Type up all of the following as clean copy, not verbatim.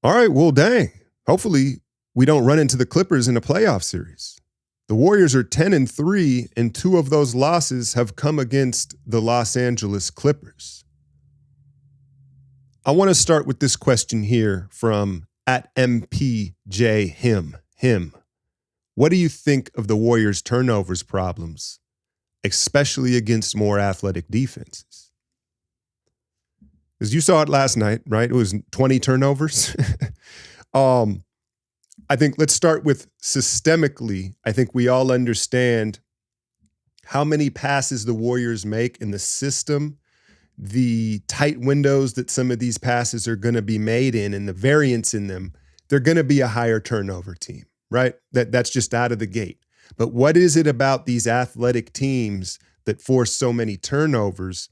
All right, well, dang. Hopefully we don't run into the Clippers in a playoff series. The Warriors are 10-3, and two of those losses have come against the Los Angeles Clippers. I want to start with this question here from @MPJ him. What do you think of the Warriors' turnovers problems, especially against more athletic defenses? Because you saw it last night, right? It was 20 turnovers. I think let's start with systemically. I think we all understand how many passes the Warriors make in the system, the tight windows that some of these passes are going to be made in, and the variance in them. They're going to be a higher turnover team, right? That's just out of the gate. But what is it about these athletic teams that force so many turnovers?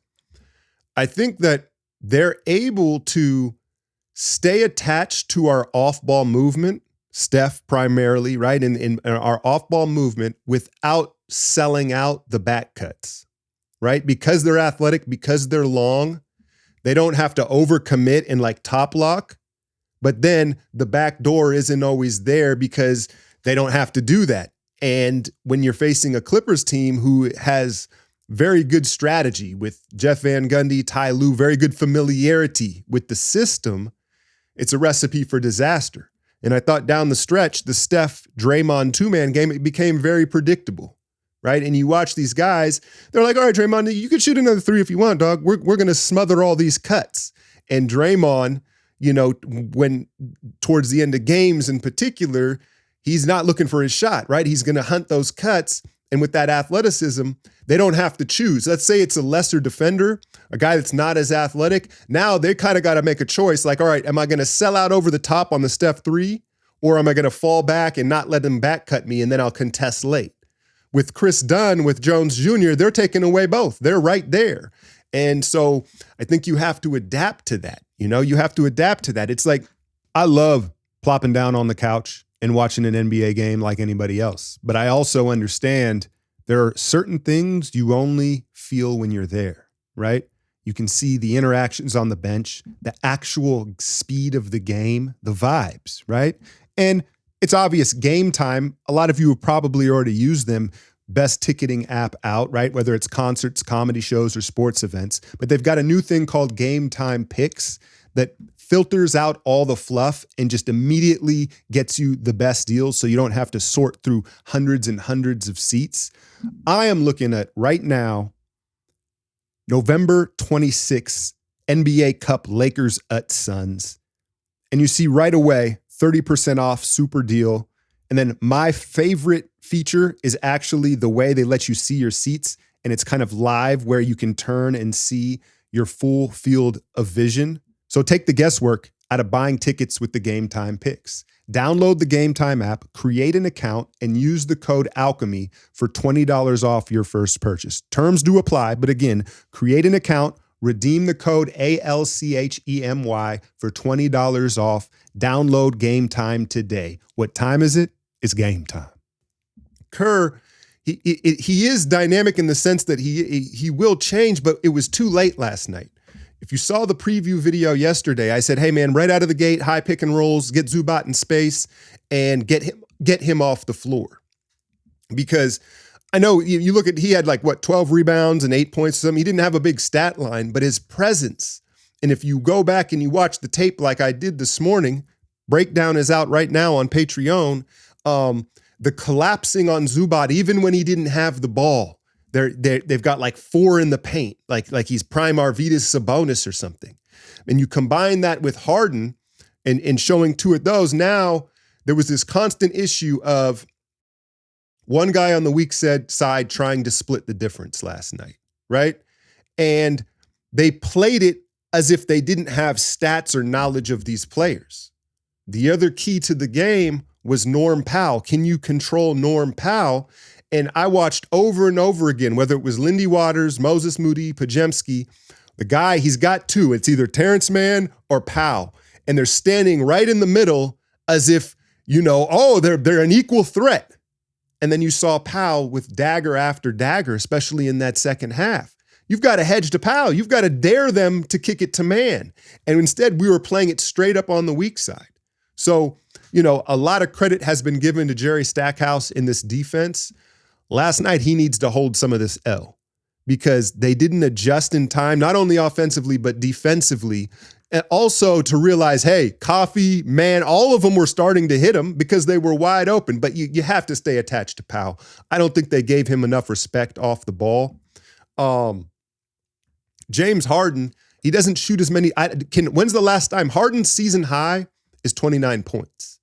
I think that they're able to stay attached to our off-ball movement, Steph primarily, right? In our off-ball movement without selling out the back cuts, right? Because they're athletic, because they're long, they don't have to overcommit and like top lock, but then the back door isn't always there because they don't have to do that. And when you're facing a Clippers team who has very good strategy with Jeff Van Gundy, Ty Lue, very good familiarity with the system, it's a recipe for disaster. And I thought down the stretch, the Steph Draymond two-man game, it became very predictable, right? And you watch these guys, they're like, all right, Draymond, you can shoot another three if you want, dog. We're going to smother all these cuts. And Draymond, when towards the end of games in particular, he's not looking for his shot, right? He's going to hunt those cuts. And with that athleticism, they don't have to choose. Let's say it's a lesser defender, a guy that's not as athletic. Now they kind of got to make a choice like, all right, am I going to sell out over the top on the Steph three, or am I going to fall back and not let them back cut me and then I'll contest late? With Chris Dunn, with Jones Jr., they're taking away both. They're right there. And so I think you have to adapt to that. You have to adapt to that. It's like, I love plopping down on the couch and watching an NBA game like anybody else. But I also understand there are certain things you only feel when you're there, right? You can see the interactions on the bench, the actual speed of the game, the vibes, right? And it's obvious Game Time, a lot of you have probably already used them, best ticketing app out, right? Whether it's concerts, comedy shows, or sports events. But they've got a new thing called Game Time Picks that filters out all the fluff and just immediately gets you the best deals so you don't have to sort through hundreds and hundreds of seats. I am looking at right now, November 26th, NBA Cup Lakers at Suns. And you see right away, 30% off super deal. And then my favorite feature is actually the way they let you see your seats. And it's kind of live where you can turn and see your full field of vision. So take the guesswork out of buying tickets with the Game Time Picks. Download the Game Time app, create an account, and use the code ALCHEMY for $20 off your first purchase. Terms do apply, but again, create an account, redeem the code ALCHEMY for $20 off. Download Game Time today. What time is it? It's game time. Kerr, he is dynamic in the sense that he will change, but it was too late last night. If you saw the preview video yesterday, I said, hey man, right out of the gate, high pick and rolls, get Zubac in space and get him off the floor. Because I know you look at, he had 12 rebounds and 8 points or something. He didn't have a big stat line, but his presence. And if you go back and you watch the tape like I did this morning, breakdown is out right now on Patreon. The collapsing on Zubac, even when he didn't have the ball, they've got 4 in the paint, like he's prime Arvydas Sabonis or something. And you combine that with Harden and showing 2 of those. Now there was this constant issue of one guy on the weak side trying to split the difference last night, right? And they played it as if they didn't have stats or knowledge of these players. The other key to the game was Norm Powell. Can you control Norm Powell? And I watched over and over again, whether it was Lindy Waters, Moses Moody, Podziemski, the guy, he's got 2. It's either Terrence Mann or Powell. And they're standing right in the middle as if, they're an equal threat. And then you saw Powell with dagger after dagger, especially in that second half. You've got to hedge to Powell. You've got to dare them to kick it to Mann. And instead, we were playing it straight up on the weak side. So, a lot of credit has been given to Jerry Stackhouse in this defense. Last night, he needs to hold some of this L because they didn't adjust in time, not only offensively, but defensively. And also to realize, hey, Coffey, man, all of them were starting to hit him because they were wide open. But you have to stay attached to Powell. I don't think they gave him enough respect off the ball. James Harden, he doesn't shoot as many. When's the last time? Harden's season high is 29 points.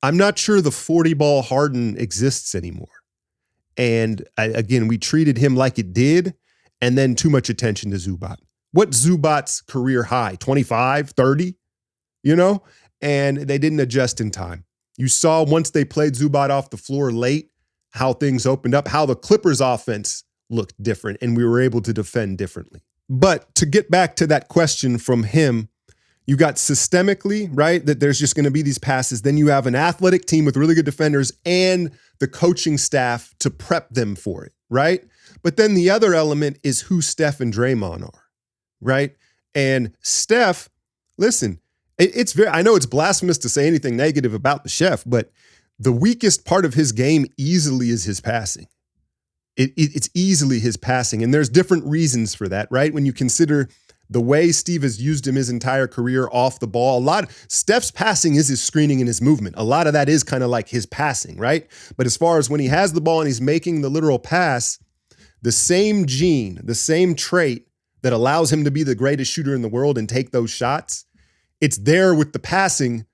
I'm not sure the 40-ball Harden exists anymore. And again, we treated him like it did, and then too much attention to Zubac. What's Zubac's career high? 25, 30? And they didn't adjust in time. You saw once they played Zubac off the floor late, how things opened up, how the Clippers offense looked different, and we were able to defend differently. But to get back to that question from him, you got systemically, right, that there's just going to be these passes. Then you have an athletic team with really good defenders and the coaching staff to prep them for it, right? But then the other element is who Steph and Draymond are, right? And Steph, listen, I know it's blasphemous to say anything negative about the chef, but the weakest part of his game easily is his passing. It's easily his passing. And there's different reasons for that, right? When you consider the way Steve has used him his entire career off the ball, Steph's passing is his screening and his movement. A lot of that is kind of like his passing, right? But as far as when he has the ball and he's making the literal pass, the same gene, the same trait that allows him to be the greatest shooter in the world and take those shots, it's there with the passing,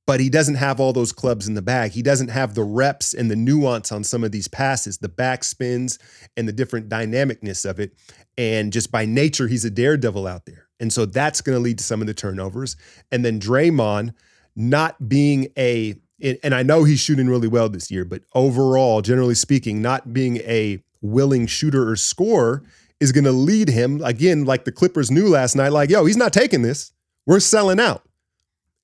but he doesn't have all those clubs in the bag. He doesn't have the reps and the nuance on some of these passes, the back spins and the different dynamicness of it. And just by nature, he's a daredevil out there. And so that's going to lead to some of the turnovers. And then Draymond not being and I know he's shooting really well this year, but overall, generally speaking, not being a willing shooter or scorer is going to lead him, again, like the Clippers knew last night, like, yo, he's not taking this. We're selling out.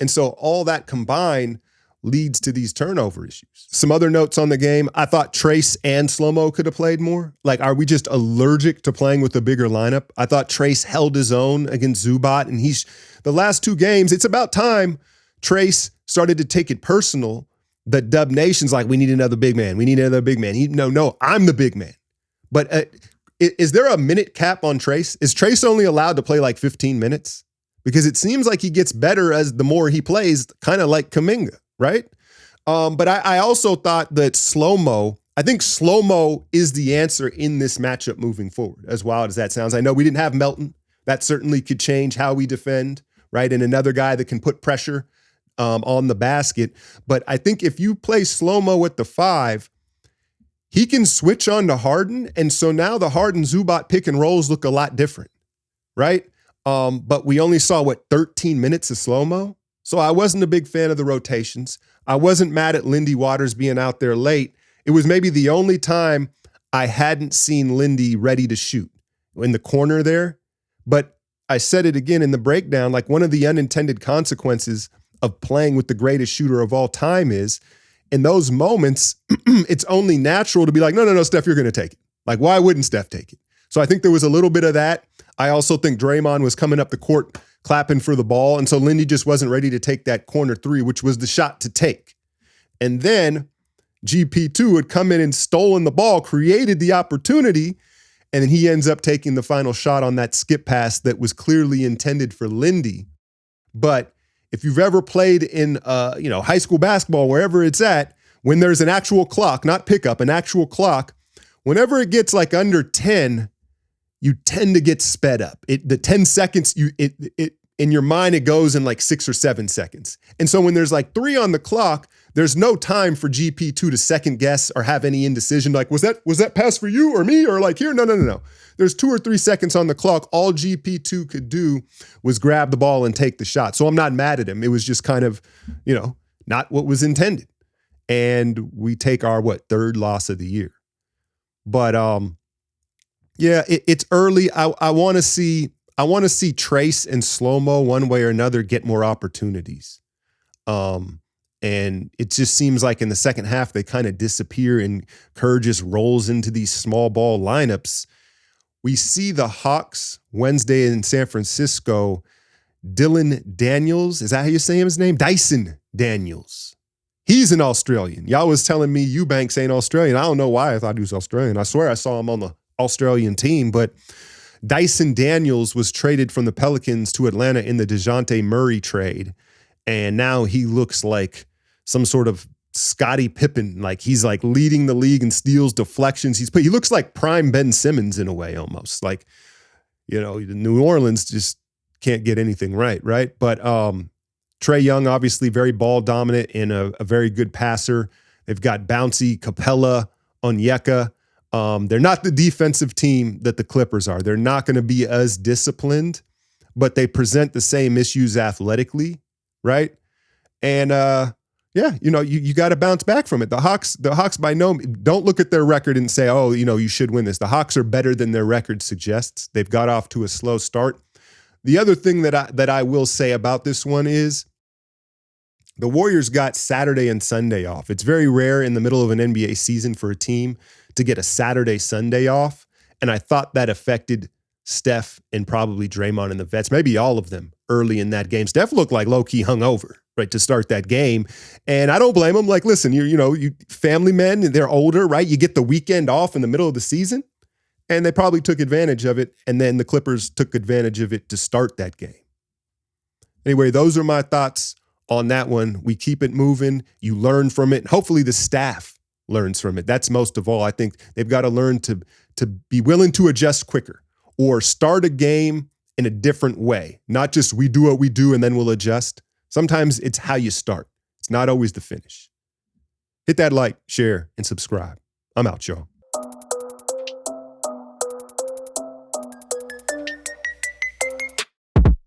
And so all that combined leads to these turnover issues. Some other notes on the game. I thought Trace and Slow-Mo could have played more. Like, are we just allergic to playing with a bigger lineup? I thought Trace held his own against Zubac, and the last two games, it's about time Trace started to take it personal that Dub Nation's like, we need another big man. We need another big man. No, I'm the big man. But is there a minute cap on Trace? Is Trace only allowed to play like 15 minutes? Because it seems like he gets better as the more he plays, kind of like Kuminga, right? But I also thought that I think Slow-Mo is the answer in this matchup moving forward, as wild as that sounds. I know we didn't have Melton. That certainly could change how we defend, right? And another guy that can put pressure on the basket. But I think if you play Slow-Mo at the 5, he can switch on to Harden. And so now the Harden-Zubac pick and rolls look a lot different, right? But we only saw, 13 minutes of Slow-Mo? So I wasn't a big fan of the rotations. I wasn't mad at Lindy Waters being out there late. It was maybe the only time I hadn't seen Lindy ready to shoot in the corner there. But I said it again in the breakdown, like one of the unintended consequences of playing with the greatest shooter of all time is, in those moments, it's only natural to be like, no, Steph, you're going to take it. Like, why wouldn't Steph take it? So I think there was a little bit of that. I also think Draymond was coming up the court clapping for the ball, and so Lindy just wasn't ready to take that corner 3, which was the shot to take. And then GP2 had come in and stolen the ball, created the opportunity, and then he ends up taking the final shot on that skip pass that was clearly intended for Lindy. But if you've ever played in high school basketball, wherever it's at, when there's an actual clock, not pickup, an actual clock, whenever it gets like under 10, you tend to get sped up. The 10 seconds, in your mind, it goes in like 6 or 7 seconds. And so when there's like 3 on the clock, there's no time for GP2 to second guess or have any indecision. Like, was that pass for you or me or like here? No. There's 2 or 3 seconds on the clock. All GP2 could do was grab the ball and take the shot. So I'm not mad at him. It was just kind of, not what was intended. And we take our, 3rd loss of the year. But, yeah, it's early. I want to see Trace and Slow-Mo one way or another get more opportunities. And it just seems like in the second half, they kind of disappear and Kerr just rolls into these small ball lineups. We see the Hawks Wednesday in San Francisco. Dyson Daniels, is that how you say his name? Dyson Daniels. He's an Australian. Y'all was telling me Eubanks ain't Australian. I don't know why I thought he was Australian. I swear I saw him on the Australian team, but Dyson Daniels was traded from the Pelicans to Atlanta in the DeJounte Murray trade, and now he looks like some sort of Scottie Pippen. Like he's like leading the league in steals, deflections. He looks like prime Ben Simmons in a way almost. Like, you know, New Orleans just can't get anything right? But Trae Young, obviously very ball dominant and a very good passer. They've got bouncy Capella, Onyeka. They're not the defensive team that the Clippers are. They're not going to be as disciplined, but they present the same issues athletically, right? And yeah, you know, you got to bounce back from it. The Hawks by no means, don't look at their record and say, oh, you know, you should win this. The Hawks are better than their record suggests. They've got off to a slow start. The other thing that I will say about this one is the Warriors got Saturday and Sunday off. It's very rare in the middle of an NBA season for a team to get a Saturday, Sunday off. And I thought that affected Steph and probably Draymond and the vets, maybe all of them early in that game. Steph looked like low-key hungover, right, to start that game. And I don't blame him. Like, listen, you family men, they're older, right? You get the weekend off in the middle of the season. And they probably took advantage of it. And then the Clippers took advantage of it to start that game. Anyway, those are my thoughts on that one. We keep it moving. You learn from it. Hopefully the staff learns from it. That's most of all. I think they've got to learn to be willing to adjust quicker or start a game in a different way. Not just we do what we do and then we'll adjust. Sometimes it's how you start. It's not always the finish. Hit that like, share, and subscribe. I'm out, y'all.